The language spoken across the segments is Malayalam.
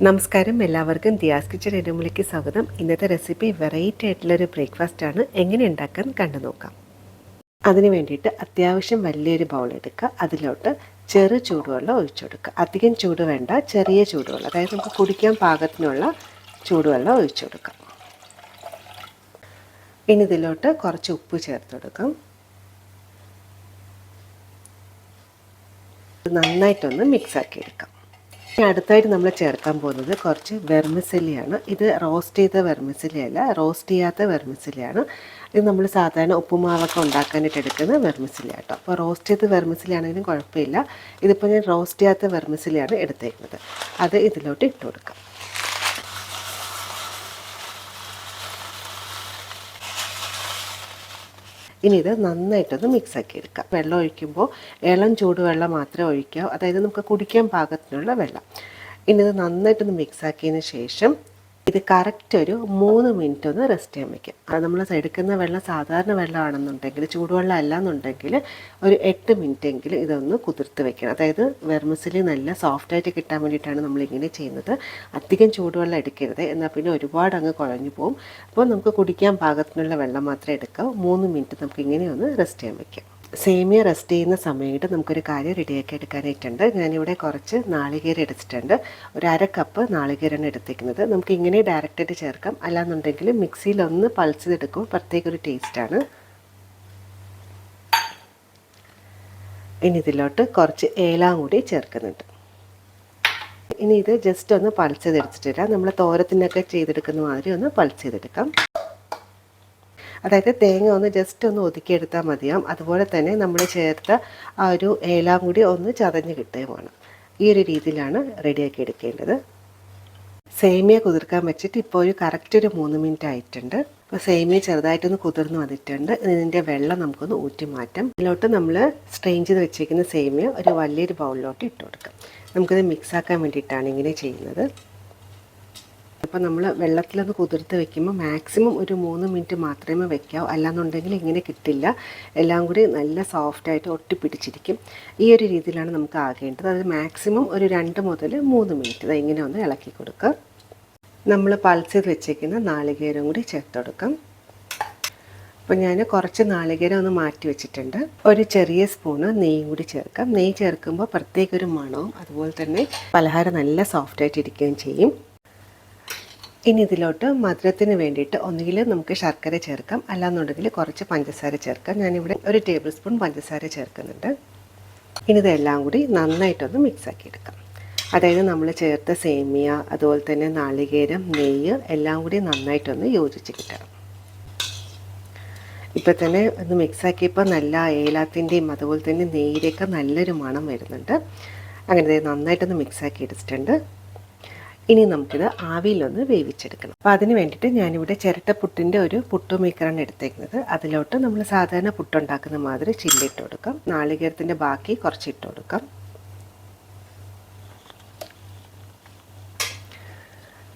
നമസ്കാരം, എല്ലാവർക്കും ദിയാസ് കിച്ചൺ റൂമിലേക്ക് സ്വാഗതം. ഇന്നത്തെ റെസിപ്പി വെറൈറ്റി ആയിട്ടുള്ളൊരു ബ്രേക്ക്ഫാസ്റ്റ് ആണ്. എങ്ങനെ ഉണ്ടാക്കാൻ കണ്ടു നോക്കാം. അതിന് വേണ്ടിയിട്ട് അത്യാവശ്യം വലിയൊരു ബൗൾ എടുക്കുക. അതിലോട്ട് ചെറു ചൂടുവെള്ളം ഒഴിച്ചു കൊടുക്കുക. അധികം ചൂട് വേണ്ട, ചെറിയ ചൂടുവെള്ളം, അതായത് നമുക്ക് കുടിക്കാൻ പാകത്തിനുള്ള ചൂടുവെള്ളം ഒഴിച്ചു കൊടുക്കാം. ഇനി ഇതിലോട്ട് കുറച്ച് ഉപ്പ് ചേർത്ത് കൊടുക്കാം. നന്നായിട്ടൊന്ന് മിക്സാക്കി എടുക്കാം. അടുത്തായിട്ട് നമ്മൾ ചേർക്കാൻ പോകുന്നത് കുറച്ച് വെർമിസെല്ലിയാണ്. ഇത് റോസ്റ്റ് ചെയ്ത വെർമിസെല്ലിയല്ല, റോസ്റ്റ് ചെയ്യാത്ത വെർമിസെല്ലിയാണ്. ഇത് നമ്മൾ സാധാരണ ഉപ്പുമാവൊക്കെ ഉണ്ടാക്കാനായിട്ട് എടുക്കുന്ന വെർമിസെല്ലി കേട്ടോ. അപ്പോൾ റോസ്റ്റ് ചെയ്ത വെർമിസെല്ലി ആണെങ്കിലും കുഴപ്പമില്ല. ഇതിപ്പോൾ ഞാൻ റോസ്റ്റ് ചെയ്യാത്ത വെർമിസെല്ലിയാണ് എടുത്തേക്കുന്നത്. അത് ഇതിലോട്ട് ഇട്ട് കൊടുക്കാം. ഇനി ഇത് നന്നായിട്ടൊന്ന് മിക്സാക്കി എടുക്കാം. വെള്ളം ഒഴിക്കുമ്പോൾ ഇളം ചൂടുവെള്ളം മാത്രമേ ഒഴിക്കാവൂ, അതായത് നമുക്ക് കുടിക്കാൻ പാകത്തിനുള്ള വെള്ളം. ഇനി ഇത് നന്നായിട്ടൊന്ന് മിക്സാക്കിയതിന് ശേഷം ഇത് കറക്റ്റ് ഒരു 3 മിനിറ്റ് ഒന്ന് റെസ്റ്റ് ചെയ്യാൻ വയ്ക്കാം. അത് നമ്മൾ എടുക്കുന്ന വെള്ളം സാധാരണ വെള്ളമാണെന്നുണ്ടെങ്കിൽ, ചൂടുവെള്ളം അല്ല എന്നുണ്ടെങ്കിൽ ഒരു 8 മിനിറ്റെങ്കിലും ഇതൊന്ന് കുതിർത്ത് വെക്കണം. അതായത് വെർമിസെല്ലി നല്ല സോഫ്റ്റായിട്ട് കിട്ടാൻ വേണ്ടിയിട്ടാണ് നമ്മളിങ്ങനെ ചെയ്യുന്നത്. അധികം ചൂടുവെള്ളം എടുക്കരുത്, എന്നാൽ പിന്നെ ഒരുപാട് അങ്ങ് കുഴഞ്ഞു പോകും. അപ്പോൾ നമുക്ക് കുടിക്കാൻ പാകത്തിനുള്ള വെള്ളം മാത്രമേ എടുക്കാം. 3 മിനിറ്റ് നമുക്ക് ഇങ്ങനെ ഒന്ന് റെസ്റ്റ് ചെയ്യാൻ വയ്ക്കാം. സേമിയ റെസ്റ്റ് ചെയ്യുന്ന സമയത്ത് നമുക്കൊരു കാര്യം റെഡിയാക്കി എടുക്കാനായിട്ടുണ്ട്. ഞാനിവിടെ കുറച്ച് നാളികേരം എടുത്തിട്ടുണ്ട്. ഒരു 1/2 കപ്പ് നാളികേരമാണ് എടുത്തിരിക്കുന്നത്. നമുക്ക് ഇങ്ങനെ ഡയറക്റ്റായിട്ട് ചേർക്കാം, അല്ലാന്നുണ്ടെങ്കിൽ മിക്സിയിലൊന്ന് പൾസ് ചെയ്തെടുക്കും, പ്രത്യേക ഒരു ടേസ്റ്റാണ്. ഇനി ഇതിലോട്ട് കുറച്ച് ഏലം കൂടി ചേർക്കുന്നുണ്ട്. ഇനി ഇത് ജസ്റ്റ് ഒന്ന് പൾസ് ചെയ്തെടുത്തിട്ടില്ല, നമ്മൾ തോരത്തിനൊക്കെ ചെയ്തെടുക്കുന്ന മാതിരി ഒന്ന് പൾസ് ചെയ്തെടുക്കാം. അതായത് തേങ്ങ ഒന്ന് ജസ്റ്റ് ഒന്ന് ഒതുക്കിയെടുത്താൽ മതിയാവും. അതുപോലെ തന്നെ നമ്മൾ ചേർത്ത ആ ഒരു ഏലം കൂടി ഒന്ന് ചതഞ്ഞ് കിട്ടുകയും വേണം. ഈ ഒരു രീതിയിലാണ് റെഡിയാക്കി എടുക്കേണ്ടത്. സേമിയ കുതിർക്കാൻ വെച്ചിട്ട് ഇപ്പോൾ ഒരു കറക്റ്റ് ഒരു 3 മിനിറ്റ് ആയിട്ടുണ്ട്. അപ്പോൾ സേമിയ ചെറുതായിട്ടൊന്ന് കുതിർന്ന് വന്നിട്ടുണ്ട്. ഇതിൻ്റെ വെള്ളം നമുക്കൊന്ന് ഊറ്റി മാറ്റാം. ഇതിലോട്ട് നമ്മൾ സ്ട്രെയിൻ ചെയ്ത് വെച്ചിരിക്കുന്ന സേമിയ ഒരു വലിയൊരു ബൗളിലോട്ട് ഇട്ട് കൊടുക്കാം. നമുക്കിത് മിക്സാക്കാൻ വേണ്ടിയിട്ടാണ് ഇങ്ങനെ ചെയ്യുന്നത്. അപ്പോൾ നമ്മൾ വെള്ളത്തിലൊന്ന് കുതിർത്ത് വെക്കുമ്പോൾ മാക്സിമം ഒരു 3 മിനിറ്റ് മാത്രമേ വെക്കാവൂ, അല്ലാന്നുണ്ടെങ്കിൽ ഇങ്ങനെ കിട്ടില്ല. എല്ലാം കൂടി നല്ല സോഫ്റ്റായിട്ട് ഒട്ടിപ്പിടിച്ചിരിക്കും. ഈ ഒരു രീതിയിലാണ് നമുക്ക് ആകേണ്ടത്. അത് മാക്സിമം ഒരു 2 മുതൽ 3 മിനിറ്റ് ഇങ്ങനെ ഒന്ന് ഇളക്കി കൊടുക്കുക. നമ്മൾ പൾസ് ചെയ്ത് വെച്ചേക്കുന്ന നാളികേരം കൂടി ചേർത്ത് കൊടുക്കാം. അപ്പോൾ ഞാൻ കുറച്ച് നാളികേരം ഒന്ന് മാറ്റി വെച്ചിട്ടുണ്ട്. ഒരു ചെറിയ സ്പൂണ് നെയ്യും കൂടി ചേർക്കാം. നെയ്യ് ചേർക്കുമ്പോൾ പ്രത്യേക ഒരു മണവും അതുപോലെ തന്നെ പലഹാരം നല്ല സോഫ്റ്റായിട്ട് ഇരിക്കുകയും ചെയ്യും. ഇനി ഇതിലോട്ട് മധുരത്തിന് വേണ്ടിയിട്ട് ഒന്നുകിൽ നമുക്ക് ശർക്കര ചേർക്കാം, അല്ലാന്നുണ്ടെങ്കിൽ കുറച്ച് പഞ്ചസാര ചേർക്കാം. ഞാനിവിടെ ഒരു ടേബിൾ സ്പൂൺ പഞ്ചസാര ചേർക്കുന്നുണ്ട്. ഇനി ഇതെല്ലാം കൂടി നന്നായിട്ടൊന്ന് മിക്സാക്കി എടുക്കാം. അതായത് നമ്മൾ ചേർത്ത സേമിയ, അതുപോലെ തന്നെ നാളികേരം, നെയ്യ് എല്ലാം കൂടി നന്നായിട്ടൊന്ന് യോജിച്ച് കിട്ടണം. ഇപ്പം തന്നെ ഒന്ന് മിക്സാക്കിയപ്പോൾ നല്ല ഏലത്തിൻ്റെയും അതുപോലെ തന്നെ നെയ്യുടെയൊക്കെ നല്ലൊരു മണം വരുന്നുണ്ട്. അങ്ങനെ നന്നായിട്ടൊന്ന് മിക്സാക്കി എടുത്തിട്ടുണ്ട്. ഇനി നമുക്കിത് ആവിയിലൊന്ന് വേവിച്ചെടുക്കണം. അപ്പോൾ അതിന് വേണ്ടിയിട്ട് ഞാനിവിടെ ചിരട്ടപ്പുട്ടിൻ്റെ ഒരു പുട്ടു മേക്കറാണ് എടുത്തേക്കുന്നത്. അതിലോട്ട് നമ്മൾ സാധാരണ പുട്ടുണ്ടാക്കുന്ന മാതിരി ചില്ലിട്ട് കൊടുക്കാം. നാളികേരത്തിൻ്റെ ബാക്കി കുറച്ച് ഇട്ട് കൊടുക്കാം.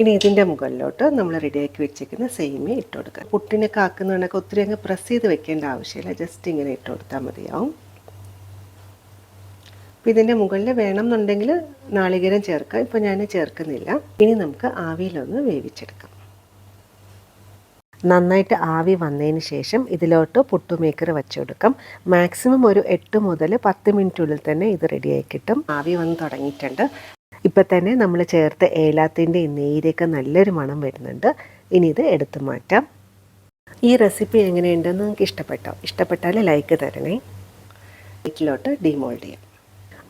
ഇനി ഇതിൻ്റെ മുകളിലോട്ട് നമ്മൾ റെഡിയാക്കി വെച്ചിരിക്കുന്ന സേമിയ ഇട്ട് കൊടുക്കാം. പുട്ടിനൊക്കെ ആക്കുന്നതൊക്കെ ഒത്തിരി അങ്ങ് പ്രസ് ചെയ്ത് വെക്കേണ്ട ആവശ്യമില്ല, ജസ്റ്റ് ഇങ്ങനെ ഇട്ട് കൊടുത്താൽ മതിയാവും. ഇതിൻ്റെ മുകളിൽ വേണമെന്നുണ്ടെങ്കിൽ നാളികേരം ചേർക്കാം. ഇപ്പോൾ ഞാൻ ചേർക്കുന്നില്ല. ഇനി നമുക്ക് ആവിയിലൊന്ന് വേവിച്ചെടുക്കാം. നന്നായിട്ട് ആവി വന്നതിന് ശേഷം ഇതിലോട്ട് പുട്ടുമേക്കർ വെച്ച് കൊടുക്കാം. മാക്സിമം ഒരു 8 മുതൽ 10 മിനിറ്റുള്ളിൽ തന്നെ ഇത് റെഡിയായി കിട്ടും. ആവി വന്ന് തുടങ്ങിയിട്ടുണ്ട്. ഇപ്പം തന്നെ നമ്മൾ ചേർത്ത ഏലത്തിൻ്റെ നെയ്യിലേക്ക് നല്ലൊരു മണം വരുന്നുണ്ട്. ഇനി ഇത് എടുത്തു മാറ്റാം. ഈ റെസിപ്പി എങ്ങനെയുണ്ടെന്ന് നിങ്ങൾക്ക് ഇഷ്ടപ്പെട്ടാൽ ലൈക്ക് തരണേ. വീട്ടിലോട്ട് ഡിമോൾഡ് ചെയ്യാം.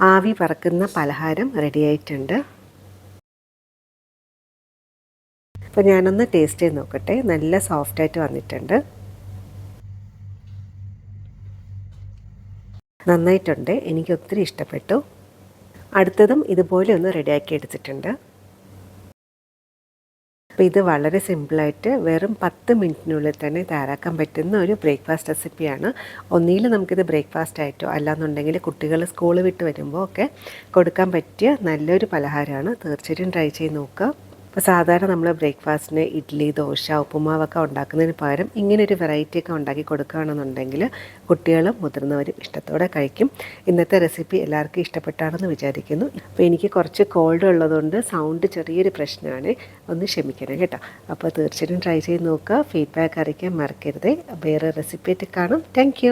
ആവി പറക്കുന്ന പലഹാരം റെഡിയായിട്ടുണ്ട്. അപ്പോൾ ഞാനൊന്ന് ടേസ്റ്റ് ചെയ്ത് നോക്കട്ടെ. നല്ല സോഫ്റ്റായിട്ട് വന്നിട്ടുണ്ട്, നന്നായിട്ടുണ്ട്. എനിക്ക് ഒത്തിരി ഇഷ്ടപ്പെട്ടു. അടുത്തതും ഇതുപോലെ ഒന്ന് റെഡിയാക്കി എടുത്തിട്ടുണ്ട്. അപ്പോൾ ഇത് വളരെ സിമ്പിളായിട്ട് വെറും 10 മിനിറ്റിനുള്ളിൽ തന്നെ തയ്യാറാക്കാൻ പറ്റുന്ന ഒരു ബ്രേക്ക്ഫാസ്റ്റ് റെസിപ്പിയാണ്. ഒന്നുകിൽ നമുക്കിത് ബ്രേക്ക്ഫാസ്റ്റ് ആയിട്ടോ അല്ലാന്നുണ്ടെങ്കിൽ കുട്ടികൾ സ്കൂൾ വിട്ട് വരുമ്പോൾ ഒക്കെ കൊടുക്കാൻ പറ്റിയ നല്ലൊരു പലഹാരമാണ്. തീർച്ചയായിട്ടും ട്രൈ ചെയ്ത് നോക്കുക. അപ്പോൾ സാധാരണ നമ്മൾ ബ്രേക്ക്ഫാസ്റ്റിന് ഇഡ്ഡലി, ദോശ, ഉപ്പുമാവൊക്കെ ഉണ്ടാക്കുന്നതിന് പകരം ഇങ്ങനൊരു വെറൈറ്റിയൊക്കെ ഉണ്ടാക്കി കൊടുക്കുകയാണെന്നുണ്ടെങ്കിൽ കുട്ടികളും മുതിർന്നവരും ഇഷ്ടത്തോടെ കഴിക്കും. ഇന്നത്തെ റെസിപ്പി എല്ലാവർക്കും ഇഷ്ടപ്പെട്ടാണെന്ന് വിചാരിക്കുന്നു. അപ്പോൾ എനിക്ക് കുറച്ച് കോൾഡ് ഉള്ളതുകൊണ്ട് സൗണ്ട് ചെറിയൊരു പ്രശ്നമാണ്, ഒന്ന് ക്ഷമിക്കണം കേട്ടോ. അപ്പോൾ തീർച്ചയായിട്ടും ട്രൈ ചെയ്ത് നോക്കുക. ഫീഡ്ബാക്ക് അറിയിക്കാൻ മറക്കരുത്. വേറെ റെസിപ്പി ആയിട്ട് കാണും. താങ്ക്